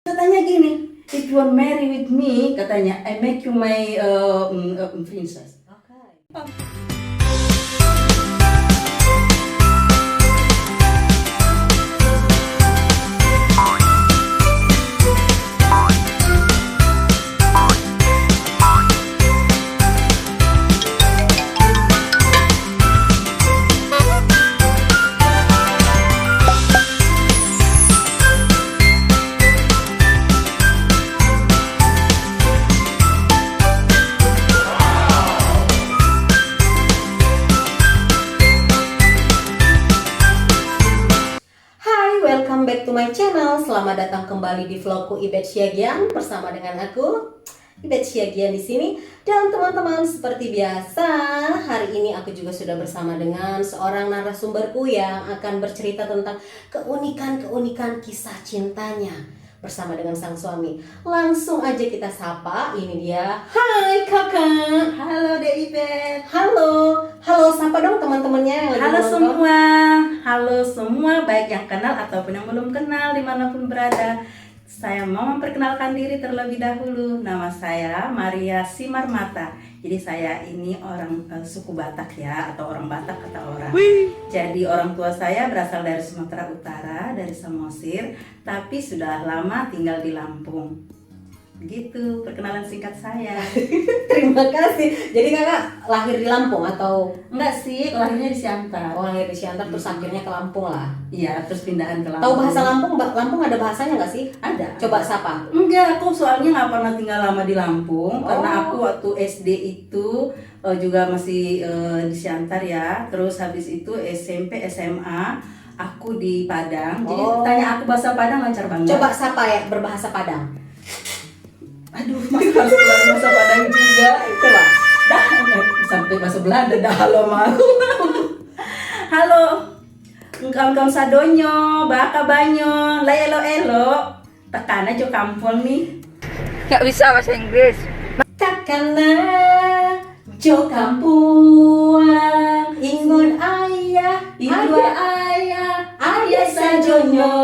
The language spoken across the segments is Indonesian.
Katanya gini, if you want marry with me, katanya, I make you my princess. Okay. Welcome back to my channel. Selamat datang kembali di vlogku Ibet Syagian bersama dengan aku Ibet Syagian di sini. Dan teman-teman, seperti biasa, hari ini aku juga sudah bersama dengan seorang narasumberku yang akan bercerita tentang keunikan-keunikan kisah cintanya bersama dengan sang suami. Langsung aja kita sapa, ini dia. Hai kakak. Halo Dek Ibet. Halo. Halo, sapa dong teman-temannya yang lagi Halo nonton. semua. Halo semua, baik yang kenal ataupun yang belum kenal dimanapun berada. Saya mau memperkenalkan diri terlebih dahulu. Nama saya Maria Simarmata. Jadi saya ini orang suku Batak ya, atau orang Batak kata orang. Jadi orang tua saya berasal dari Sumatera Utara, dari Samosir, tapi sudah lama tinggal di Lampung. Begitu perkenalan singkat saya. Terima kasih. Jadi kakak lahir di Lampung atau Enggak sih, lahirnya di Siantar. lahir di Siantar terus akhirnya ke Lampung lah? Iya, terus pindahan ke Lampung. Tahu bahasa Lampung? Lampung ada bahasanya nggak sih? Ada. Coba sapa. Enggak, aku soalnya nggak pernah tinggal lama di Lampung. Karena aku waktu SD itu juga masih di Siantar ya. Terus habis itu SMP, SMA aku di Padang. Jadi tanya aku bahasa Padang lancar banget. Coba sapa ya berbahasa Padang. Aduh, masa harus keluar bahasa Padang juga. Coba. Dah, sampai bahasa Belanda dah halo mau. Halo. Kawan-kawan sadonyo, baka banyo, la elo-elo. Tekan aja kampung nih. Nggak bisa bahasa Inggris. Takkanlah jo kampuang ingun ayah ayah sajonyo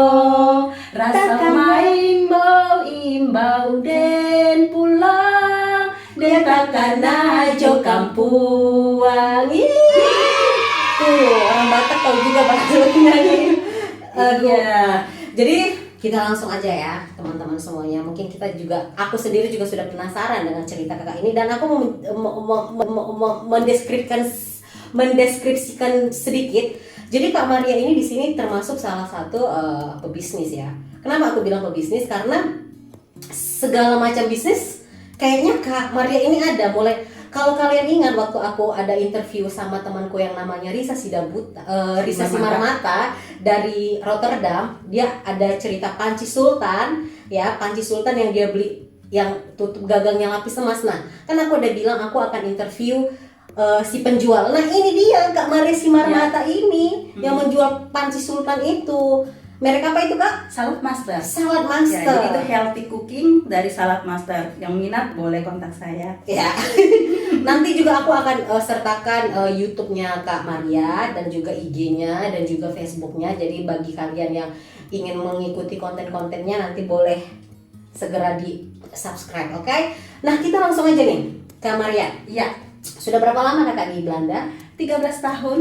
rasa main imbau den pulang den takkanlah jo kampuang. Tuh orang Batak tahu juga bahasa nyanyi. Iya. Jadi kita langsung aja ya teman-teman semuanya. Mungkin kita juga, aku sendiri juga sudah penasaran dengan cerita kakak ini, dan aku mau mendeskripsikan sedikit. Jadi Kak Maria ini di sini termasuk salah satu pebisnis ya. Kenapa aku bilang pebisnis? Karena segala macam bisnis kayaknya Kak Maria ini ada. Mulai, kalau kalian ingat waktu aku ada interview sama temanku yang namanya Risa Simarmata dari Rotterdam, dia ada cerita panci sultan ya, panci sultan yang dia beli yang tutup gagangnya lapis emas. Nah, kan aku udah bilang aku akan interview si penjual. Nah, ini dia Kak Maria Simarmata ini yang menjual panci sultan itu. Merek apa itu Kak? Salad Master. Salad Ya, Master. jadi itu healthy cooking dari Salad Master. Yang minat boleh kontak saya. Ya. Nanti juga aku akan sertakan YouTube-nya Kak Maria dan juga IG-nya dan juga Facebook-nya. Jadi bagi kalian yang ingin mengikuti konten-kontennya nanti boleh segera di subscribe, oke? Nah, kita langsung aja nih Kak Maria. Ya, Sudah berapa lama kakak di Belanda? 13 tahun.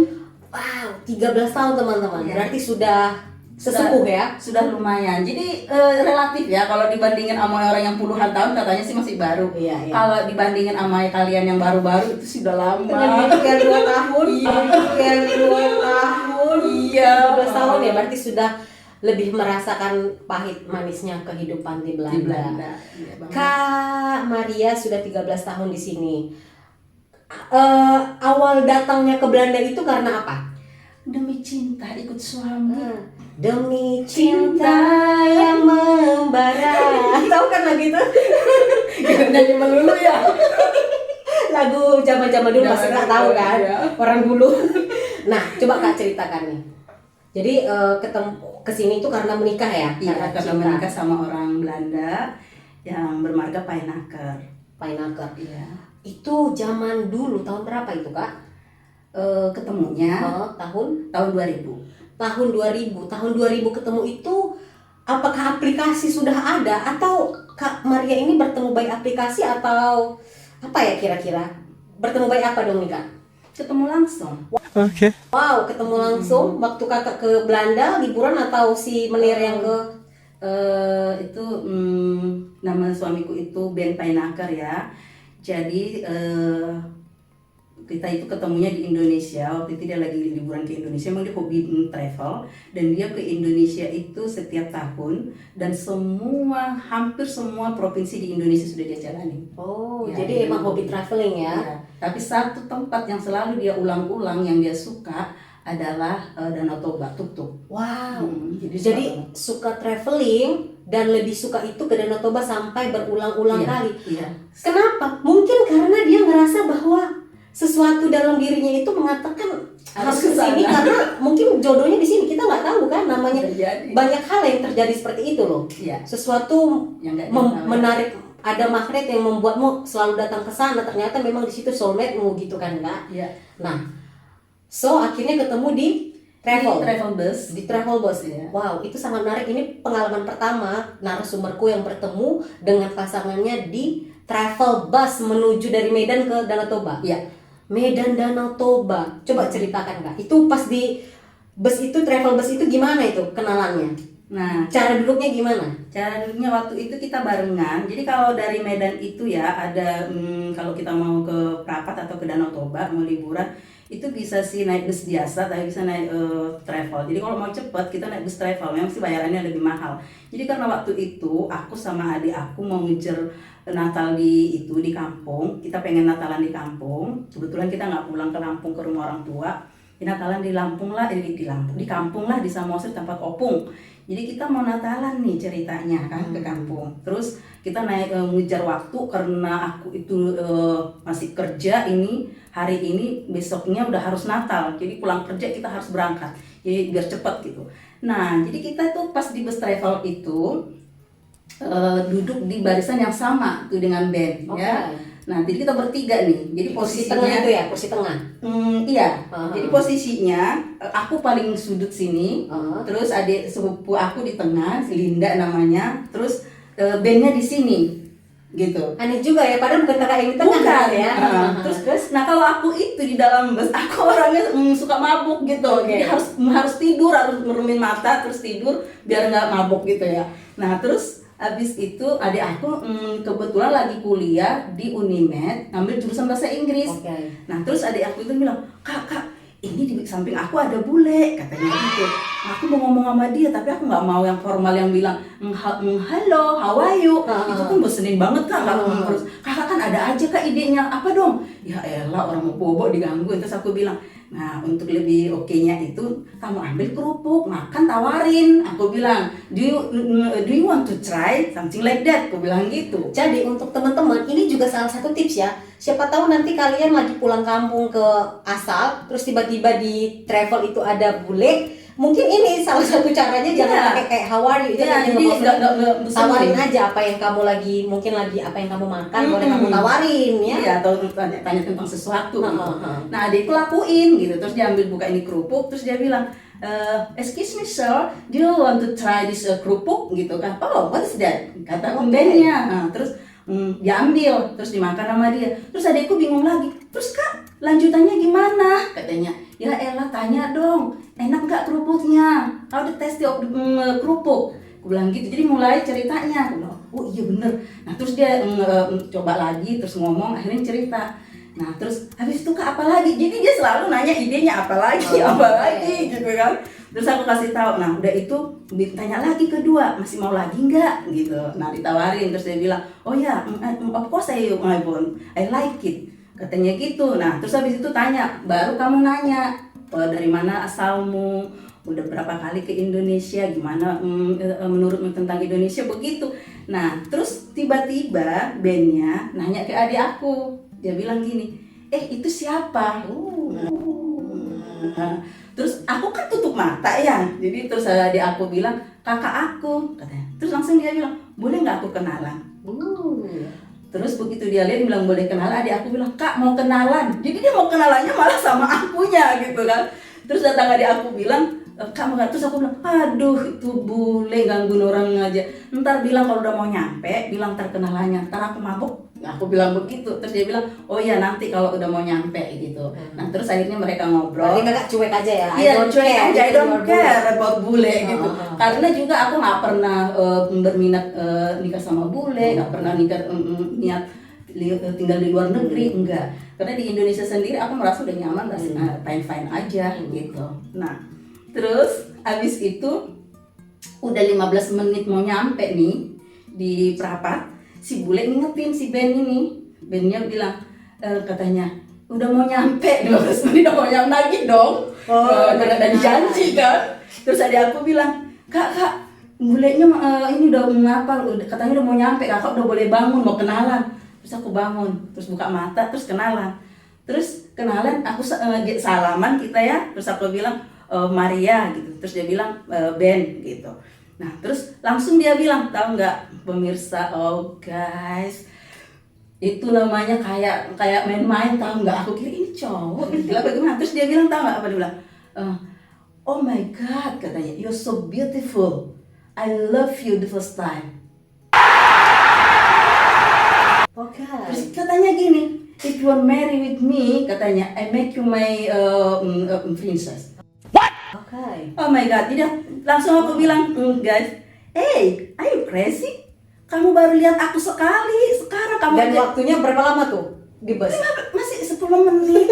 Wow, 13 tahun teman-teman. Ya. Berarti sudah sesepuh ya? Sudah lumayan. Jadi relatif ya, kalau dibandingin sama orang yang puluhan tahun katanya sih masih baru. Iya, iya. Kalau dibandingin sama kalian yang baru-baru itu sudah lama. Kayak 2 tahun. Iya. Kayak 2 tahun. Iya. 12 tahun ya, berarti sudah lebih merasakan pahit manisnya kehidupan di Belanda. Di Belanda. Iya, banget. Kak Maria sudah 13 tahun di sini. Awal datangnya ke Belanda itu karena apa? Demi cinta ikut suami. Demi cinta yang membara. Tahu kan lagu itu? Nyanyi melulu ya. Lagu zaman-zaman dulu pasti nggak tahu kan? Iya. Orang dulu. Nah, coba Kak ceritakan nih. Jadi ketemu kesini itu karena menikah ya? Iya, karena cinta. menikah sama orang Belanda yang bermarga Pijnaker. Pijnaker. Iya. Itu zaman dulu, tahun berapa itu Kak? Ketemunya Tahun? tahun 2000. Tahun 2000. Tahun 2000 ketemu itu apakah aplikasi sudah ada atau Kak Maria ini bertemu by aplikasi atau apa ya kira-kira? Bertemu by apa dong nih Kak? Ketemu langsung. Wow, ketemu langsung waktu kakak ke Belanda liburan atau si Menir yang ke Itu nama suamiku itu Ben Painaker ya. Jadi kita itu ketemunya di Indonesia. Waktu itu dia lagi liburan ke Indonesia. Emang dia hobi travel, dan dia ke Indonesia itu setiap tahun, dan hampir semua provinsi di Indonesia sudah dia jalani. Oh, Ya, jadi emang dia hobi traveling ya. Ya, tapi satu tempat yang selalu dia ulang-ulang yang dia suka adalah Danau Toba, Tuk-Tuk. Wow. Jadi Suka traveling dan lebih suka itu ke Danau Toba sampai berulang-ulang Iya, kali. iya. Kenapa? Mungkin karena dia ngerasa bahwa sesuatu dalam dirinya itu mengatakan harus ke sini karena mungkin jodohnya di sini, kita nggak tahu kan namanya. Terjadi. Banyak hal yang terjadi seperti itu loh. Iya. Sesuatu Yang nggak mem- tahu. menarik, ada magnet yang membuatmu selalu datang ke sana, ternyata memang di situ soulmate-mu gitu kan Kak. Iya. Nah, so akhirnya ketemu di travel. Travel bus. Di travel bus. Iya. Wow, itu sangat menarik. Ini pengalaman pertama narasumberku yang bertemu dengan pasangannya di travel bus menuju dari Medan ke Danau Toba. Iya. Medan Danau Toba. Coba ceritakan Kak. Itu pas di bus itu, travel bus itu gimana itu kenalannya? Nah, Cara duduknya gimana? cara duduknya waktu itu kita barengan. Jadi kalau dari Medan itu ya ada kalau kita mau ke Prapat atau ke Danau Toba mau liburan, itu bisa sih naik bus biasa, tapi bisa naik travel. Jadi kalau mau cepet kita naik bus travel, memang sih bayarannya lebih mahal. Jadi karena waktu itu aku sama adik aku mau ngejar Natal di kampung, kita pengen Natalan di kampung. Kebetulan kita nggak pulang ke Lampung ke rumah orang tua. Di Natalan di Lampung lah, di kampung lah, di Samosir tempat opung. Jadi kita mau Natalan nih ceritanya kan ke kampung. Terus kita naik ngejar waktu karena aku itu masih kerja hari ini, besoknya udah harus Natal. Jadi pulang kerja kita harus berangkat. Jadi biar cepat gitu. Nah, jadi kita tuh pas di bus travel itu duduk di barisan yang sama tuh dengan band ya. Nah, jadi kita bertiga nih. Jadi Kursi posisinya tengah itu ya, kursi tengah. Iya. Uh-huh. Jadi posisinya aku paling sudut sini, Uh-huh. terus adik sepupu aku di tengah, si Linda namanya, terus bandnya di sini, gitu. Aneh juga ya, padahal bukan kakak yang di tengah Bukan ya. Terus, nah kalau aku itu di dalam bus, aku orangnya suka mabuk gitu. Oke. Jadi harus tidur, harus meremin mata, terus tidur biar nggak mabuk gitu ya. Nah terus habis itu adik aku kebetulan lagi kuliah di Unimed, ngambil jurusan bahasa Inggris. Oke. Nah terus adik aku itu bilang, kak ini di samping aku ada bule, katanya gitu. Aku mau ngomong sama dia, tapi aku nggak mau yang formal yang bilang halo, how are you? Itu kan bosenin banget kak. Terus kakak kan ada aja kak idenya, apa dong? Ya elah, orang mau bobo digangguin. Terus aku bilang, nah untuk lebih oke-nya itu kamu ambil kerupuk, makan, tawarin. Aku bilang, do you want to try something like that? Aku bilang gitu. Jadi untuk teman-teman ini juga salah satu tips ya. Siapa tahu nanti kalian lagi pulang kampung ke asal, terus tiba-tiba di travel itu ada bule. Mungkin ini salah satu caranya, jangan pakai kayak how are you itu Iya, yang jadi nggak tawarin aja apa yang kamu lagi, mungkin lagi apa yang kamu makan, boleh kamu tawarin ya. Iya, atau tanya tentang sesuatu gitu. Heeh. Nah adikku lakuin gitu, terus dia ambil buka ini kerupuk, terus dia bilang, excuse me sir, do you want to try this kerupuk gitu kan? Oh, what is that? Kata bandnya. Nah, terus dia ambil, terus dimakan sama dia. Terus adikku bingung lagi, terus kak lanjutannya gimana? Katanya, ya elah tanya dong, enak nggak kerupuknya? How the taste of kerupuk? Aku bilang gitu, jadi mulai ceritanya. Aku bilang, oh iya bener. Nah terus dia coba lagi, terus ngomong, akhirnya cerita. Nah terus habis itu kak apa lagi? Jadi dia selalu nanya idenya apa lagi, apa lagi gitu kan. Terus aku kasih tahu, nah udah itu ditanya lagi kedua, masih mau lagi nggak gitu. Nah ditawarin, terus dia bilang, oh ya, of course I like it, katanya gitu. Nah terus habis itu tanya, baru kamu nanya, dari mana asalmu, udah berapa kali ke Indonesia, gimana menurutmu tentang Indonesia, begitu. Nah terus tiba-tiba bandnya nanya ke adik aku, dia bilang gini, itu siapa? Nah, terus aku kan tutup mata ya, jadi terus adik aku bilang kakak aku, katanya. Terus langsung dia bilang, boleh nggak aku kenalan? Terus begitu dia lihat bilang boleh kenalan, adik aku bilang kak mau kenalan. Jadi dia mau kenalannya malah sama akunya gitu kan. Terus datang adik aku bilang, kamu nggak, terus aku bilang, aduh itu bule gangguin orang aja. Ntar bilang kalau udah mau nyampe, bilang terkenalannya, ntar aku mabuk. Aku bilang begitu, terus dia bilang, oh ya nanti kalau udah mau nyampe gitu. Nah terus akhirnya mereka ngobrol. Berarti kakak cuek aja ya? Iya, cuek aja, I don't gitu, care about bule gitu. Oh. Karena juga aku nggak pernah berminat nikah sama bule, nggak pernah nikah niat tinggal di luar negeri, enggak. Karena di Indonesia sendiri aku merasa udah nyaman, fine-fine aja gitu. Nah, terus abis itu udah 15 menit mau nyampe nih di Prapat, si bule ngingetin si Ben ini. Bennya bilang, katanya, udah mau nyampe 15 menit, udah mau nyampe lagi dong. Ada janji kan. Terus ada aku bilang, kak, bulenya ini udah ngapa? Katanya udah mau nyampe, kakak udah boleh bangun, mau kenalan. Terus aku bangun, terus buka mata, terus kenalan. Terus kenalan, aku salaman kita ya. Terus aku bilang, Maria gitu. Terus dia bilang, Ben gitu. Nah terus langsung dia bilang, tahu nggak pemirsa, oh guys, itu namanya kayak main-main, tahu nggak? Aku kira ini cowok, gila bagaimana? Terus dia bilang, tahu nggak apa dia bilang? Oh my God, katanya, you're so beautiful. I love you the first time. Oke. Terus katanya gini, if you want marry with me, katanya, I make you my princess. Oke. Oh my God, jadi langsung aku bilang, guys, hey, are you crazy? Kamu baru lihat aku sekali, sekarang kamu Dan waktunya berapa lama tuh di bus? masih 10 menit.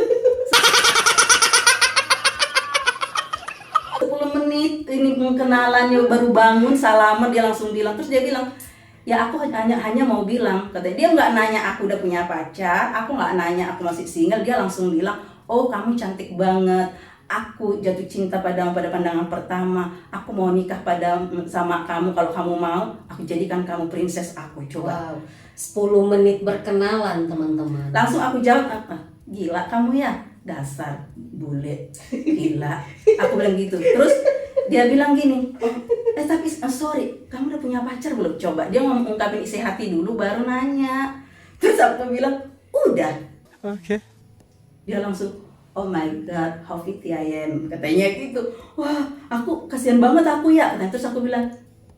10 menit ini kenalannya, baru bangun, salaman, dia langsung bilang. Terus dia bilang, ya aku hanya mau bilang, katanya. Dia nggak nanya aku udah punya pacar, aku nggak nanya aku masih single. Dia langsung bilang, oh kamu cantik banget, aku jatuh cinta pada pandangan pertama, aku mau nikah sama kamu, kalau kamu mau aku jadikan kamu princess aku. Coba. Wow, 10 menit berkenalan teman-teman. Langsung aku jawab apa? Gila kamu ya, dasar bule, gila. Aku bilang gitu. Terus dia bilang gini, tapi sorry, kamu udah punya pacar belum? Coba dia ngungkapin isi hati dulu baru nanya. Terus aku bilang, udah. Oke. Dia langsung, oh my God, how pretty I am, katanya gitu. Wah, aku kasihan banget aku ya. Nah, terus aku bilang,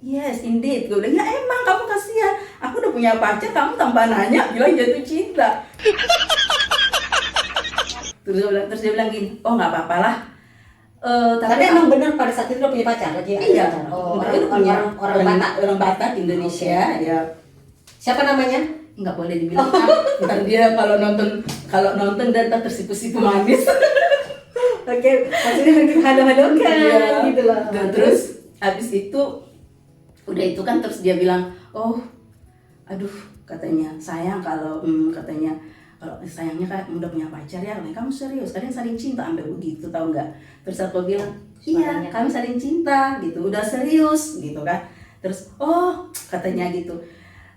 yes indeed. Gue bilang, ya emang kamu kasihan. Aku udah punya pacar, kamu tanpa nanya bilang jatuh cinta. Terus dia bilang gini, oh nggak apa-apa lah. Tapi emang benar pada saat itu udah punya pacar lagi? Iya. Pacar. Oh, orang Batak. Orang Batak Indonesia. Okay. Ya. Siapa namanya? Nggak boleh dibilang. Ntar dia kalau nonton dan tersipu-sipu manis. Oke, maksudnya makin halo-halo kan, Iya. gitu loh. Dan terus abis itu udah itu kan, terus dia bilang, oh aduh, katanya sayang kalau katanya kalau sayangnya kan udah punya pacar ya, kamu serius, kalian saling cinta, sampai begitu, tahu nggak? Terus aku bilang, iya kami saling cinta gitu, udah serius gitu kan. Terus oh katanya gitu,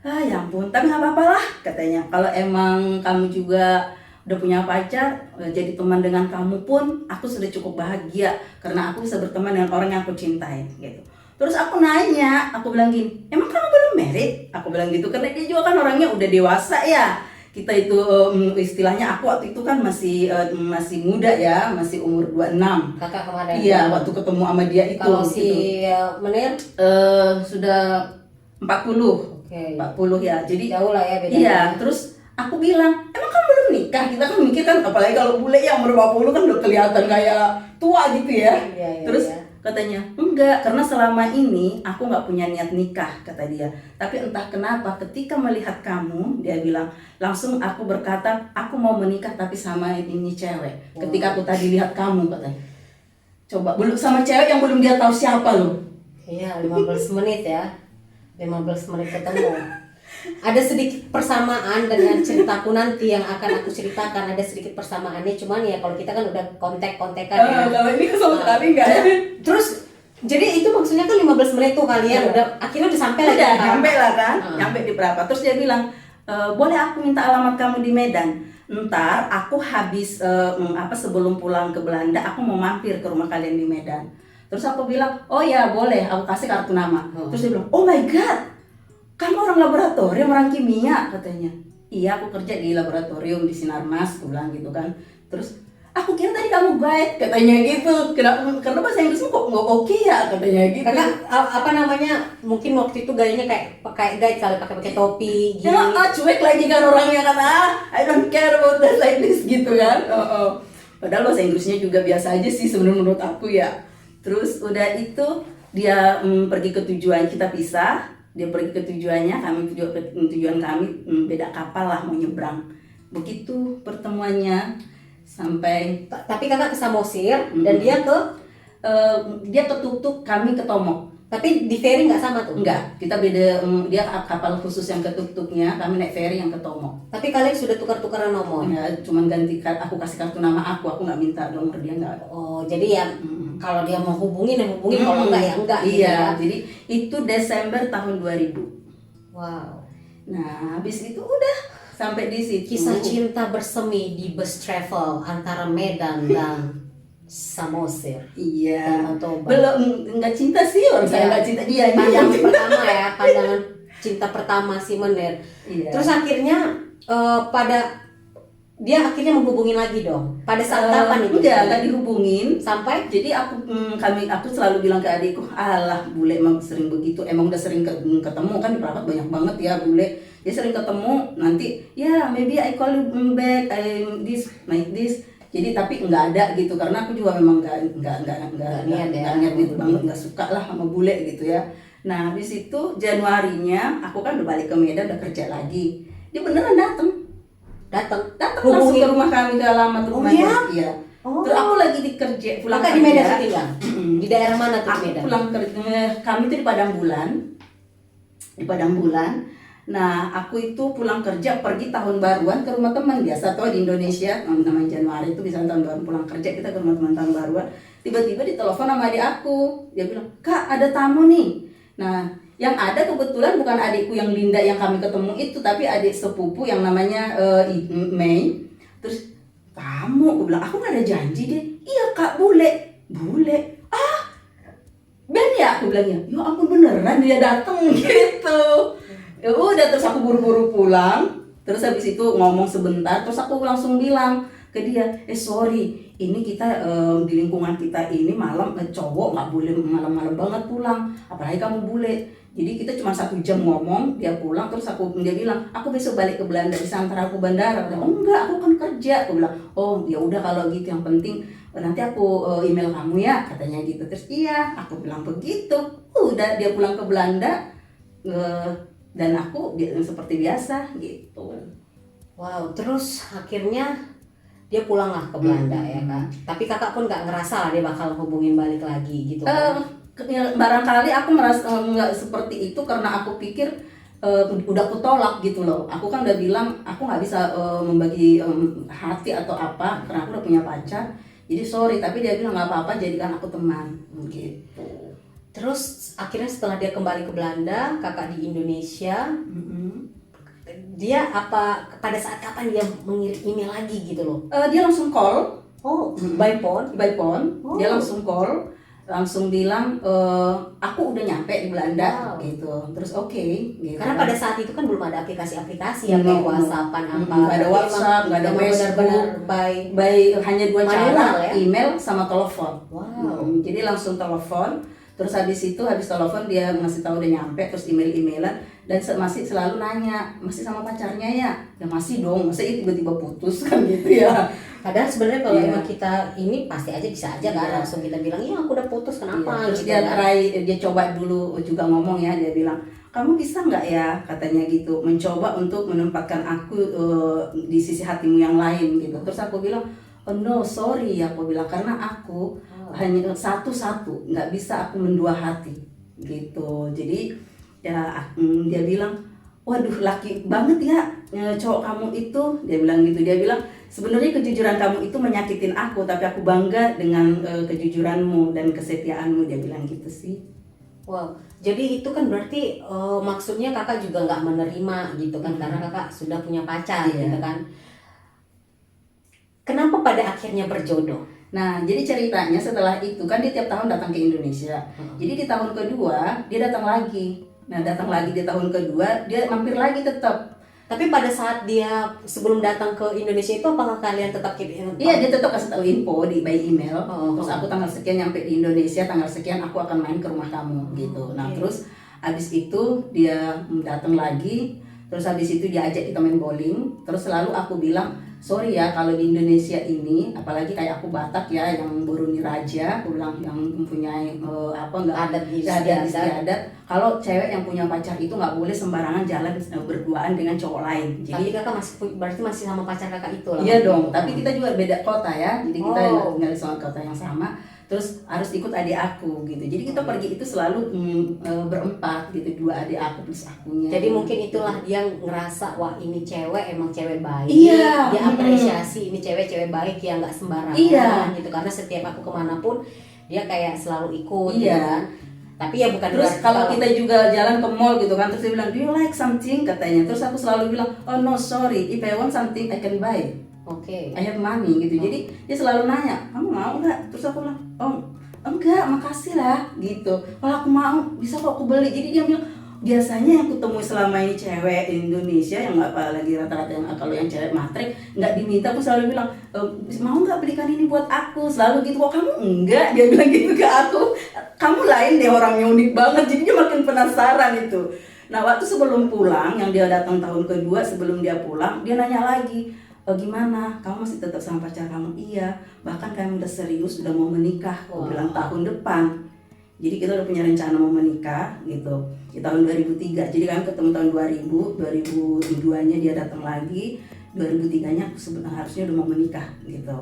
ya ampun, tapi nggak apa-apa lah katanya, kalau emang kamu juga udah punya pacar, jadi teman dengan kamu pun aku sudah cukup bahagia karena aku bisa berteman dengan orang yang aku cintai gitu. Terus aku nanya, aku bilang gini, emang kamu belum married? Aku bilang gitu, karena dia juga kan orangnya udah dewasa ya. Kita itu istilahnya, aku waktu itu kan masih muda ya, masih umur 26. Kakak kemana? Iya, waktu ketemu sama dia itu. Kalau si gitu. Menir? Sudah 40. Oke. 40 ya. Jadi Jauh lah ya bedanya. iya, terus aku bilang, emang kamu belum nikah? Kita kan mikir kan, apalagi kalau bule yang umur 40 kan udah kelihatan kayak tua gitu ya. Iya, Terus iya. katanya, enggak, karena selama ini aku nggak punya niat nikah, kata dia. Tapi entah kenapa ketika melihat kamu, dia bilang, langsung aku berkata, aku mau menikah tapi sama ini cewek. Ketika aku tadi lihat kamu, katanya. Coba, belum sama cewek yang belum dia tahu siapa loh. Iya, 15 menit ya. 15 menit ketemu. Ada sedikit persamaan dengan ceritaku nanti yang akan aku ceritakan, ada sedikit persamaannya, cuman ya kalau kita kan udah kontek-kontekan ya. Kalau ini sama sekali enggak ya. Terus jadi itu maksudnya kan 15 menit tuh kalian udah akhirnya udah sampai lagi. Udah, kan? nyampe lah kan, nyampe di berapa. Terus dia bilang, boleh aku minta alamat kamu di Medan. Ntar aku habis sebelum pulang ke Belanda, aku mau mampir ke rumah kalian di Medan. Terus aku bilang, oh ya boleh, aku kasih kartu nama. Terus dia bilang, oh my God, kamu orang laboratorium, orang kimia, katanya. Iya, aku kerja di laboratorium di Sinarmas, aku bilang gitu kan. Terus, aku kira tadi kamu guide katanya gitu. Karena bahasa Inggrismu kok nggak oke ya katanya gitu. Kakak apa namanya? Mungkin waktu itu gayanya kayak pakai guide kali, pakai topi gini. Ya, cuek lagi kan orangnya kan, I don't care about that like this gitu kan. Padahal bahasa Inggrisnya juga biasa aja sih sebenarnya menurut aku ya. Terus udah itu dia pergi ke tujuan, kita pisah. Dia pergi ke tujuannya, tujuan kami beda kapal lah mau nyebrang. Begitu pertemuannya sampai. Tapi kakak ke Samosir dan dia ke Tuk-Tuk, kami ke Tomok. tapi di ferry nggak sama tuh? Enggak, kita beda. Dia kapal khusus yang ke Tuk-Tuknya, kami naik ferry yang ke Tomok. Tapi kalian sudah tukar-tukaran nomor? Ya, cuman ganti, aku kasih kartu nama aku nggak minta nomor dia nggak. Oh, jadi ya kalau dia mau hubungin ya hubungin, kalau enggak ya enggak. Iya, gitu ya? jadi itu Desember tahun 2000. Wow. Nah, habis itu udah sampai di situ. Kisah cinta bersemi di bus travel antara Medan dan Samosir. Iya. Danau Toba. Belum, nggak cinta sih, orang saya nggak cinta dia. Pandangan pertama ya, pandangan cinta pertama si Menir. Iya. Terus akhirnya dia akhirnya menghubungi lagi dong. Pada saat kapan itu? Udah nggak dihubungin. Sampai Jadi aku selalu bilang ke adikku, alah bule emang sering begitu, emang udah sering ketemu kan di Prapat banyak banget ya bule. Dia sering ketemu, nanti ya maybe I call you back, I this like this. Jadi tapi nggak ada gitu, karena aku juga memang nggak niat gitu banget, nggak suka lah sama bule gitu ya. Nah habis itu Januarinya aku kan udah balik ke Medan, udah kerja lagi. Dia beneran datang langsung ke rumah kami, ke alamat rumahnya. Iya. Oh. Terus aku lagi kerja, pulang Kakak kerja. di Medan tinggal? Di daerah mana tuh Aku Medan? pulang kerja, kami tuh di Padang Bulan. Di Padang Bulan. Nah, aku itu pulang kerja pergi tahun baruan ke rumah teman. Biasa tuh di Indonesia, namanya Januari itu bisa tahun baru, pulang kerja kita ke rumah teman tahun baruan. Tiba-tiba ditelepon sama adik aku. Dia bilang, "Kak, ada tamu nih." Nah, yang ada kebetulan bukan adikku yang Linda yang kami ketemu itu, tapi adik sepupu yang namanya Mei. Terus, "Tamu?" Aku bilang, "Aku gak ada janji deh." "Iya Kak, bule." "Ben ya?" Aku bilangnya, "Ya ampun beneran dia datang." Gitu. Ya udah, terus aku buru-buru pulang. Terus habis itu ngomong sebentar, terus aku langsung bilang ke dia, sorry, ini kita di lingkungan kita ini malam cowok nggak boleh malam-malam banget pulang, apalagi kamu bule. Jadi kita cuma 1 jam ngomong, dia pulang. Terus dia bilang, "Aku besok balik ke Belanda, bisa antar aku bandara." Aku bilang, "Oh enggak, aku kan kerja." Aku bilang, "Oh ya udah kalau gitu, yang penting nanti aku email kamu ya," katanya gitu. Terus iya, aku bilang begitu. Udah dia pulang ke Belanda, dan aku seperti biasa gitu. Wow, terus akhirnya dia pulang lah ke Belanda ya kan. Tapi kakak pun nggak ngerasa lah dia bakal hubungin balik lagi gitu kan? Barangkali aku merasa nggak seperti itu karena aku pikir udah aku tolak gitu loh. Aku kan udah bilang aku nggak bisa membagi hati atau apa karena aku udah punya pacar. Jadi sorry, tapi dia bilang nggak apa-apa, jadikan aku teman gitu. Terus akhirnya setelah dia kembali ke Belanda, kakak di Indonesia, dia pada saat kapan dia mengirim email lagi gitu loh? Dia langsung call. Oh, by phone? By phone. Oh. Dia langsung call, langsung bilang aku udah nyampe di Belanda. Wow. Gitu. Terus oke. Gitu. Karena pada saat itu kan belum ada aplikasi-aplikasi yang kayak WhatsAppan apa. Nggak ada WhatsApp, nggak ada Facebook. Benar-benar hanya 2 cara, manual, ya? email sama telepon. Wow. Jadi langsung telepon. Terus habis telepon dia ngasih tahu udah nyampe, terus email-emailan, dan masih selalu nanya, "Masih sama pacarnya ya?" Ya masih dong, masa itu tiba-tiba putus kan gitu ya. Padahal sebenarnya kalau Iya. emang kita ini pasti aja bisa aja kan, Iya. langsung kita bilang, "Iya aku udah putus, kenapa?" Terus gitu dia kan. dia coba dulu juga ngomong ya, dia bilang, "Kamu bisa nggak ya," katanya gitu, "mencoba untuk menempatkan aku di sisi hatimu yang lain," gitu. Terus aku bilang, "Oh no, sorry," aku bilang, "karena aku hanya satu-satu, nggak bisa aku mendua hati," gitu. Jadi ya dia bilang, "Waduh, laki banget ya cowok kamu itu," dia bilang gitu. Dia bilang, "Sebenarnya kejujuran kamu itu menyakitin aku, tapi aku bangga dengan kejujuranmu dan kesetiaanmu," dia bilang gitu sih. Wow, jadi itu kan berarti maksudnya kakak juga nggak menerima gitu kan, karena kakak sudah punya pacar Iya. gitu kan. Kenapa pada akhirnya berjodoh? Nah, jadi ceritanya setelah itu kan dia tiap tahun datang ke Indonesia. Jadi di tahun kedua dia datang lagi. Nah, datang lagi di tahun kedua dia mampir lagi tetap. Tapi pada saat dia sebelum datang ke Indonesia itu apakah kalian tetap keep in touch? Iya, dia tetap kasih tahu info by email. Oh. Terus aku tanggal sekian nyampe di Indonesia, tanggal sekian aku akan main ke rumah kamu gitu. Nah, Oke. terus habis itu dia datang lagi. Terus habis itu dia ajak kita main bowling. Terus selalu aku bilang, sorry ya kalau di Indonesia ini, apalagi kayak aku Batak ya, yang Boroni Raja, aku bilang yang mempunyai nggak Adat ada istiadat. istiadat. Kalau cewek yang punya pacar itu nggak boleh sembarangan jalan berduaan dengan cowok lain. Tapi kakak berarti masih sama pacar kakak itu lah. Iya dong, tapi kita juga beda kota ya, jadi kita Oh. tinggal di suatu kota yang sama. Terus harus ikut adik aku gitu. Jadi kita pergi itu selalu berempat gitu, 2 adik aku plus akunya. Jadi mungkin itulah dia ngerasa wah ini cewek emang cewek baik. Iya. Dia apresiasi ini cewek baik yang nggak sembarangan Iya. gitu. Karena setiap aku kemanapun dia kayak selalu ikut Iya. gitu kan. Tapi ya bukan Terus berarti kalau kita juga jalan ke mall gitu kan, terus dia bilang, do you like something katanya. Terus aku selalu bilang, oh no sorry, if I want something I can buy. Oke. I have money gitu. Jadi dia selalu nanya, kamu mau nggak? Terus aku bilang, oh enggak, makasih lah gitu. Kalau aku mau, bisa kok aku beli. Jadi dia bilang, biasanya yang kutemui selama ini cewek Indonesia yang nggak apalagi rata-rata yang kalau yang cewek matre nggak diminta, aku selalu bilang, mau nggak belikan ini buat aku, selalu gitu. Kok kamu enggak? Dia bilang gitu ke aku. Kamu lain deh, orangnya unik banget. Jadi dia makin penasaran itu. Nah waktu sebelum pulang, yang dia datang tahun kedua sebelum dia pulang, dia nanya lagi, gimana? Kamu masih tetap sama pacar kamu? Iya. Bahkan kami udah serius, udah mau menikah. Aku bilang tahun depan. Jadi kita udah punya rencana mau menikah gitu di tahun 2003. Jadi kan ketemu tahun 2002-nya dia datang lagi, 2003-nya aku sebenarnya harusnya udah mau menikah gitu.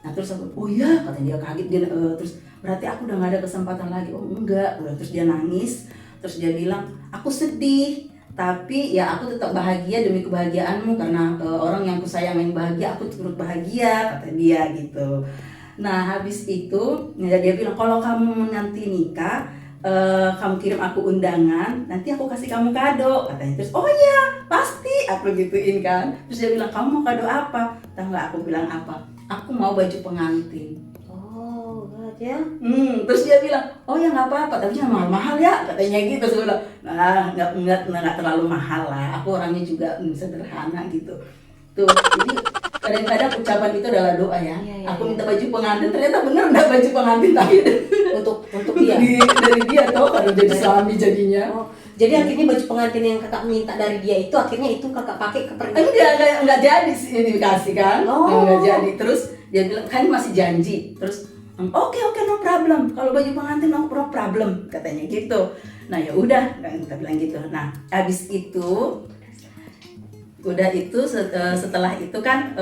Nah terus aku, oh iya, kata dia kaget. Dia terus berarti aku udah gak ada kesempatan lagi. Oh enggak, udah. Terus dia nangis. Terus dia bilang, aku sedih, tapi ya aku tetap bahagia demi kebahagiaanmu, karena orang yang kusayang yang bahagia, aku turut bahagia, kata dia gitu. Nah habis itu ya dia bilang, kalau kamu nanti nikah, kamu kirim aku undangan, nanti aku kasih kamu kado, katanya. Terus oh iya pasti, aku gituin kan. Terus dia bilang, kamu mau kado apa? Tahu nggak aku bilang apa? Aku mau baju pengantin. Oh, God ya. Terus dia bilang, oh ya nggak apa-apa, tapi jangan mahal-mahal ya, katanya gitu. Terus gue bilang, nah nggak terlalu mahal lah. Aku orangnya juga sederhana gitu. Tuh, jadi kadang-kadang ucapan itu adalah doa ya. Iya, Aku iya. minta baju pengantin, ternyata bener udah baju pengantin tapi Untuk dia. dari dia tau kalau jadi suami jadinya. Oh, jadi akhirnya baju pengantin yang kakak minta dari dia itu akhirnya itu kakak pakai ke pernikahan. Enggak jadi sih dikasih kan. Oh. Enggak jadi. Terus dia bilang, kan masih janji. Terus oke no problem. Kalau baju pengantin no problem, katanya gitu. Nah ya udah, kita bilang gitu. Nah habis itu setelah itu kan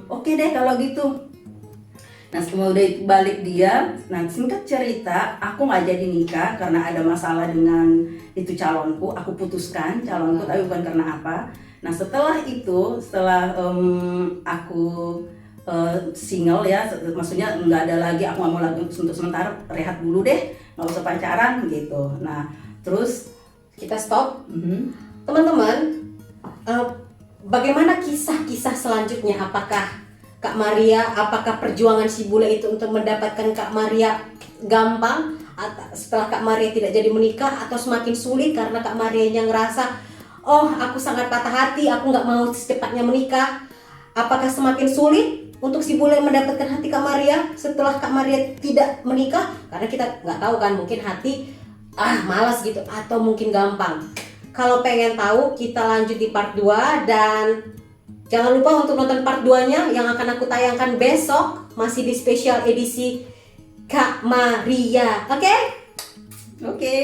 oke deh kalau gitu. Nah setelah udah itu balik dia, nah singkat cerita aku nggak jadi nikah karena ada masalah dengan itu calonku. Aku putuskan calonku tapi bukan karena apa. Nah setelah aku single ya, maksudnya nggak ada lagi, aku nggak mau lagi untuk sementara, rehat dulu deh, nggak usah pacaran gitu. Nah terus Kita stop. Teman-teman, bagaimana kisah-kisah selanjutnya? Apakah Kak Maria, apakah perjuangan si bule itu untuk mendapatkan Kak Maria gampang setelah Kak Maria tidak jadi menikah, atau semakin sulit karena Kak Maria yang ngerasa, oh aku sangat patah hati, aku nggak mau secepatnya menikah? Apakah semakin sulit untuk si bule mendapatkan hati Kak Maria setelah Kak Maria tidak menikah? Karena kita nggak tahu kan, mungkin hati malas gitu, atau mungkin gampang. Kalau pengen tahu, kita lanjut di part 2, dan jangan lupa untuk nonton part 2-nya yang akan aku tayangkan besok, masih di spesial edisi Kak Maria. Oke? oke.